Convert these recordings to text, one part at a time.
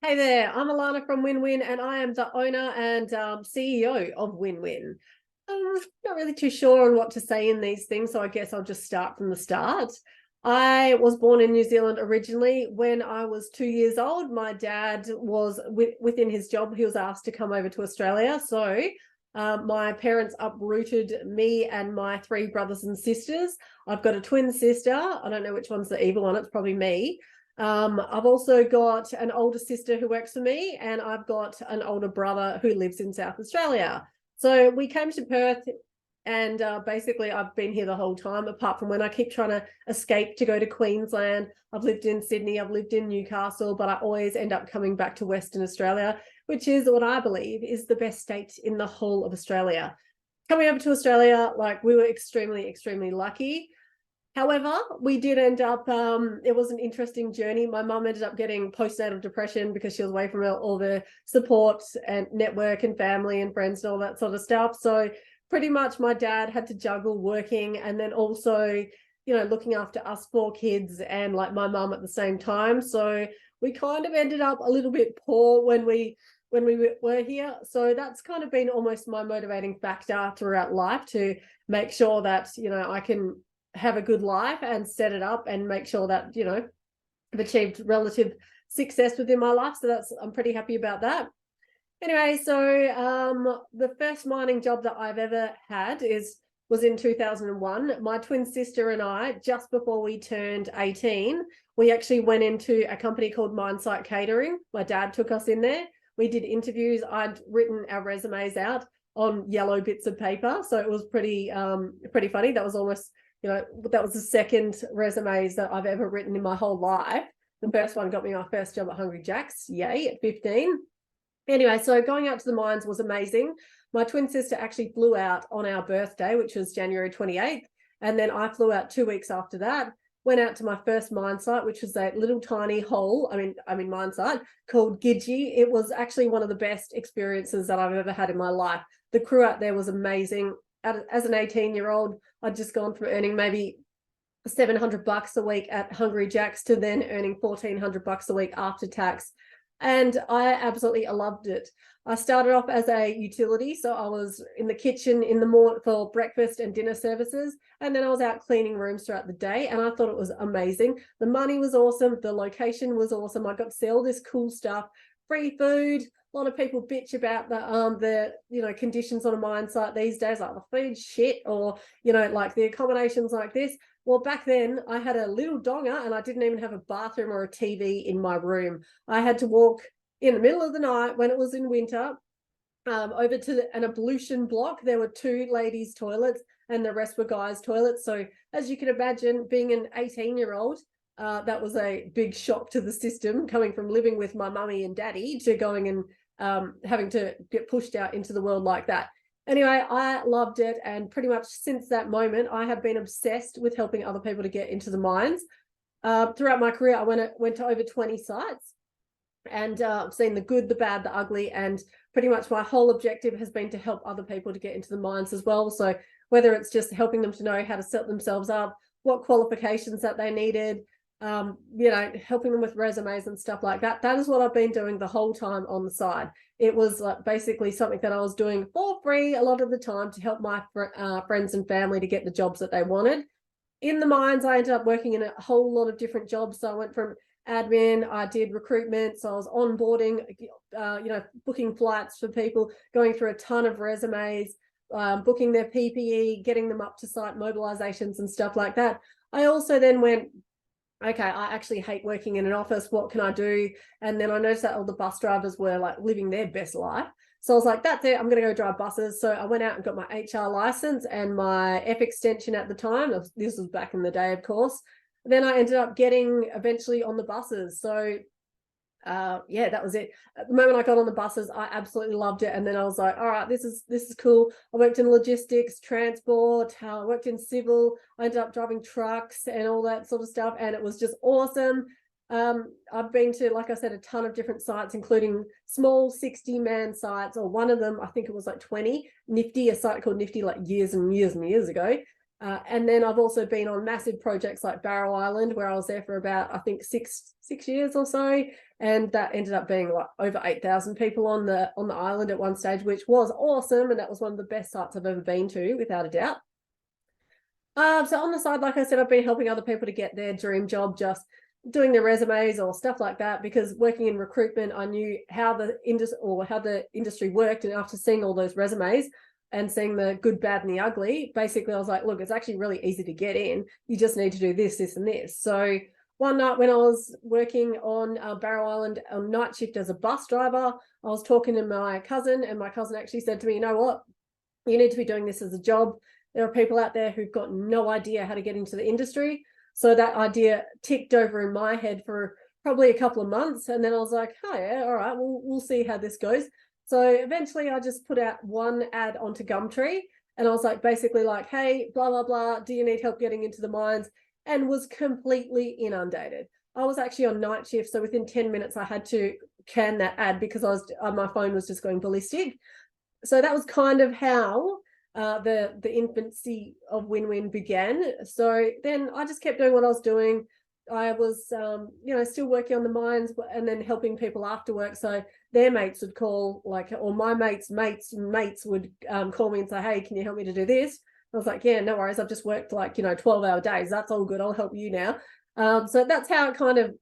Hey there, I'm Alana from Win-Win, and I am the owner and CEO of Win-Win. I'm not really too sure on what to say in these things, so I guess I'll just start from the start. I was born in New Zealand originally. When I was 2 years old, my dad was within his job. He was asked to come over to Australia. So my parents uprooted me and my three brothers and sisters. I've got a twin sister. I don't know which one's the evil one. It's probably me. I've also got an older sister who works for me, and I've got an older brother who lives in South Australia. So we came to Perth, and basically I've been here the whole time, apart from when I keep trying to escape to go to Queensland. I've lived in Sydney, I've lived in Newcastle, but I always end up coming back to Western Australia, which is what I believe is the best state in the whole of Australia. Coming over to Australia, like, we were extremely, extremely lucky. However, we did end up, it was an interesting journey. My mum ended up getting postnatal depression because she was away from all the support and network and family and friends and all that sort of stuff. So pretty much my dad had to juggle working and then also, looking after us four kids and like my mum at the same time. So we kind of ended up a little bit poor when we were here. So that's kind of been almost my motivating factor throughout life, to make sure that, I can have a good life and set it up and make sure that, I've achieved relative success within my life. So I'm pretty happy about that. Anyway, so the first mining job that I've ever had was in 2001. My twin sister and I, just before we turned 18, we actually went into a company called Mine Site Catering. My dad took us in there. We did interviews. I'd written our resumes out on yellow bits of paper. So it was pretty funny. That was almost, that was the second resumes that I've ever written in my whole life. The first one got me my first job at Hungry Jack's, yay, at 15. Anyway, so going out to the mines was amazing. My twin sister actually flew out on our birthday, which was January 28th. And then I flew out 2 weeks after that, went out to my first mine site, which was a little tiny hole, mine site called Gidgee. It was actually one of the best experiences that I've ever had in my life. The crew out there was amazing. As an 18-year-old, I'd just gone from earning maybe $700 a week at Hungry Jack's to then earning $1,400 a week after tax. And I absolutely loved it. I started off as a utility, so I was in the kitchen in the morning for breakfast and dinner services, and then I was out cleaning rooms throughout the day, and I thought it was amazing. The money was awesome, the location was awesome. I got to see all this cool stuff, free food. A lot of people bitch about the conditions on a mine site these days, like the food shit, or like the accommodations like this. Well, back then I had a little donger and I didn't even have a bathroom or a TV in my room. I had to walk in the middle of the night when it was in winter over to an ablution block. There were two ladies' toilets and the rest were guys' toilets. So as you can imagine, being an 18-year-old, that was a big shock to the system, coming from living with my mummy and daddy to going and having to get pushed out into the world like that. Anyway, I loved it, and pretty much since that moment, I have been obsessed with helping other people to get into the mines. Throughout my career, I went to over 20 sites, and I've seen the good, the bad, the ugly, and pretty much my whole objective has been to help other people to get into the mines as well. So whether it's just helping them to know how to set themselves up, what qualifications that they needed, helping them with resumes and stuff like that. That is what I've been doing the whole time on the side. It was basically something that I was doing for free a lot of the time to help my friends and family to get the jobs that they wanted. In the mines, I ended up working in a whole lot of different jobs. So I went from admin, I did recruitment, so I was onboarding, booking flights for people, going through a ton of resumes, booking their PPE, getting them up to site mobilizations and stuff like that. I also then went, okay, I actually hate working in an office. What can I do? And then I noticed that all the bus drivers were like living their best life. So I was like, that's it, I'm going to go drive buses. So I went out and got my HR license and my F extension at the time. This was back in the day, of course. Then I ended up getting eventually on the buses. So that was it. At the moment I got on the buses, I absolutely loved it. And then I was like, all right, this is cool. I worked in logistics, transport, I worked in civil. I ended up driving trucks and all that sort of stuff, and it was just awesome. I've been to, like I said, a ton of different sites, including small 60-man sites, or one of them, I think it was like 20, Nifty, a site called Nifty, like years and years and years ago. And then I've also been on massive projects like Barrow Island, where I was there for about, I think, six years or so. And that ended up being like over 8,000 people on the island at one stage, which was awesome. And that was one of the best sites I've ever been to, without a doubt. So on the side, like I said, I've been helping other people to get their dream job, just doing their resumes or stuff like that, because working in recruitment, I knew how the industry worked. And after seeing all those resumes and seeing the good, bad, and the ugly, basically I was like, look, it's actually really easy to get in. You just need to do this, this, and this. So one night when I was working on Barrow Island on night shift as a bus driver, I was talking to my cousin, and my cousin actually said to me, you know what, you need to be doing this as a job. There are people out there who've got no idea how to get into the industry. So that idea ticked over in my head for probably a couple of months. And then I was like, oh yeah, all right, we'll see how this goes. So eventually I just put out one ad onto Gumtree, and I was like, basically like, hey, blah, blah, blah, do you need help getting into the mines? And was completely inundated. I was actually on night shift. So within 10 minutes, I had to can that ad because my phone was just going ballistic. So that was kind of how the infancy of Win began. So then I just kept doing what I was doing. I was, still working on the mines and then helping people after work. So their mates would call, or my mates' would call me and say, hey, can you help me to do this? I was like, yeah, no worries. I've just worked 12-hour days. That's all good. I'll help you now. So that's how it kind of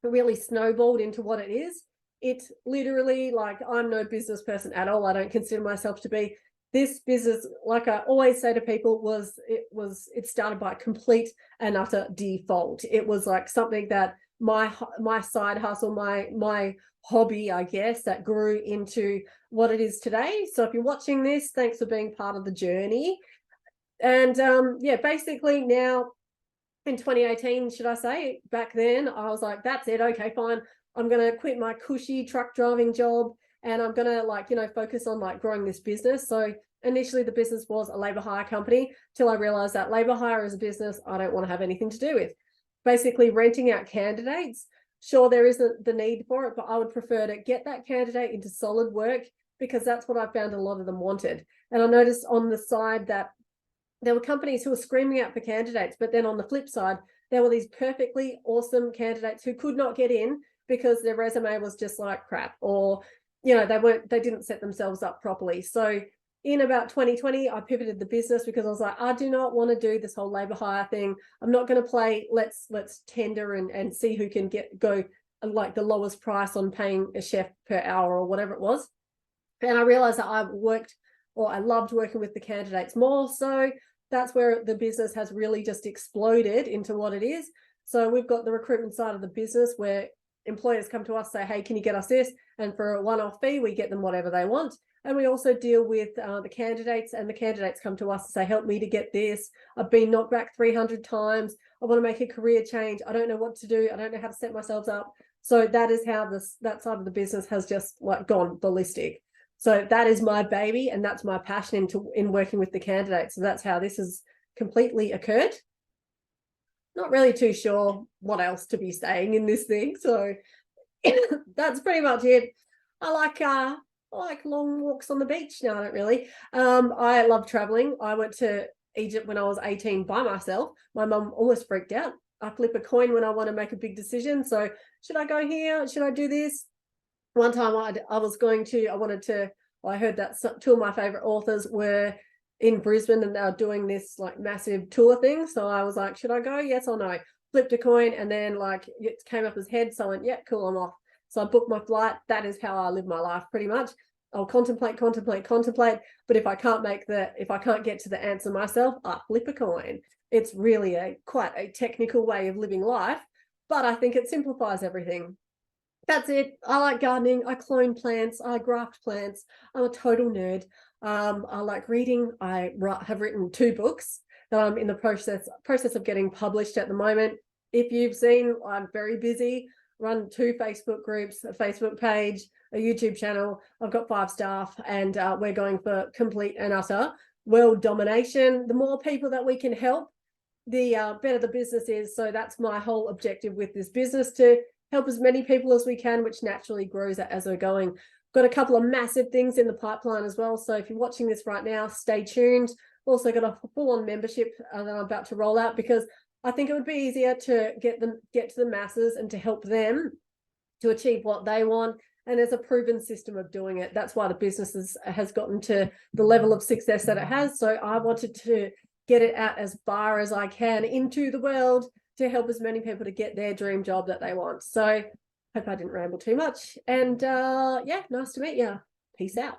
really snowballed into what it is. It's literally I'm no business person at all. I don't consider myself to be. This business, like I always say to people, it started by complete and utter default. It was like something that my side hustle, my hobby, I guess, that grew into what it is today. So if you're watching this, thanks for being part of the journey. And basically now in 2018, should I say, back then, I was like, that's it. Okay, fine. I'm going to quit my cushy truck driving job, and I'm going to focus on growing this business. So initially the business was a labor hire company, till I realized that labor hire as a business, I don't want to have anything to do with. Basically renting out candidates. Sure, there isn't the need for it, but I would prefer to get that candidate into solid work, because that's what I found a lot of them wanted. And I noticed on the side that there were companies who were screaming out for candidates, but then on the flip side, there were these perfectly awesome candidates who could not get in because their resume was just like crap, or they didn't set themselves up properly. So in about 2020, I pivoted the business because I was like, I do not want to do this whole labor hire thing. I'm not going to play let's tender and see who can go the lowest price on paying a chef per hour or whatever it was. And I realized that I loved working with the candidates more. So that's where the business has really just exploded into what it is. So we've got the recruitment side of the business where employers come to us, say, hey, can you get us this? And for a one-off fee, we get them whatever they want. And we also deal with the candidates, and the candidates come to us and say, help me to get this. I've been knocked back 300 times. I want to make a career change. I don't know what to do. I don't know how to set myself up. So that is how that side of the business has just gone ballistic. So that is my baby, and that's my passion in working with the candidates. So that's how this has completely occurred. Not really too sure what else to be saying in this thing. So that's pretty much it. I like long walks on the beach. No, I don't really. I love traveling. I went to Egypt when I was 18 by myself. My mum almost freaked out. I flip a coin when I want to make a big decision. So should I go here? Should I do this? One time I heard that two of my favorite authors were in Brisbane and they were doing this massive tour thing. So I was like, should I go? Yes or no? Flipped a coin, and then it came up as head. So I went, yeah, cool, I'm off. So I booked my flight. That is how I live my life pretty much. I'll contemplate. But if I can't get to the answer myself, I flip a coin. It's really quite a technical way of living life, but I think it simplifies everything. That's it. I like gardening. I clone plants. I graft plants. I'm a total nerd. I like reading. I have written 2 books that I'm in the process of getting published at the moment. If you've seen, I'm very busy. Run 2 Facebook groups, a Facebook page, a YouTube channel. I've got 5 staff, and we're going for complete and utter world domination. The more people that we can help, the better the business is. So that's my whole objective with this business, to help as many people as we can, which naturally grows as we're going. Got a couple of massive things in the pipeline as well. So if you're watching this right now, stay tuned. also got a full-on membership that I'm about to roll out, because I think it would be easier to get to the masses and to help them to achieve what they want. And there's a proven system of doing it. That's why the business has gotten to the level of success that it has. So I wanted to get it out as far as I can into the world to help as many people to get their dream job that they want. So hope I didn't ramble too much. And yeah, nice to meet you. Peace out.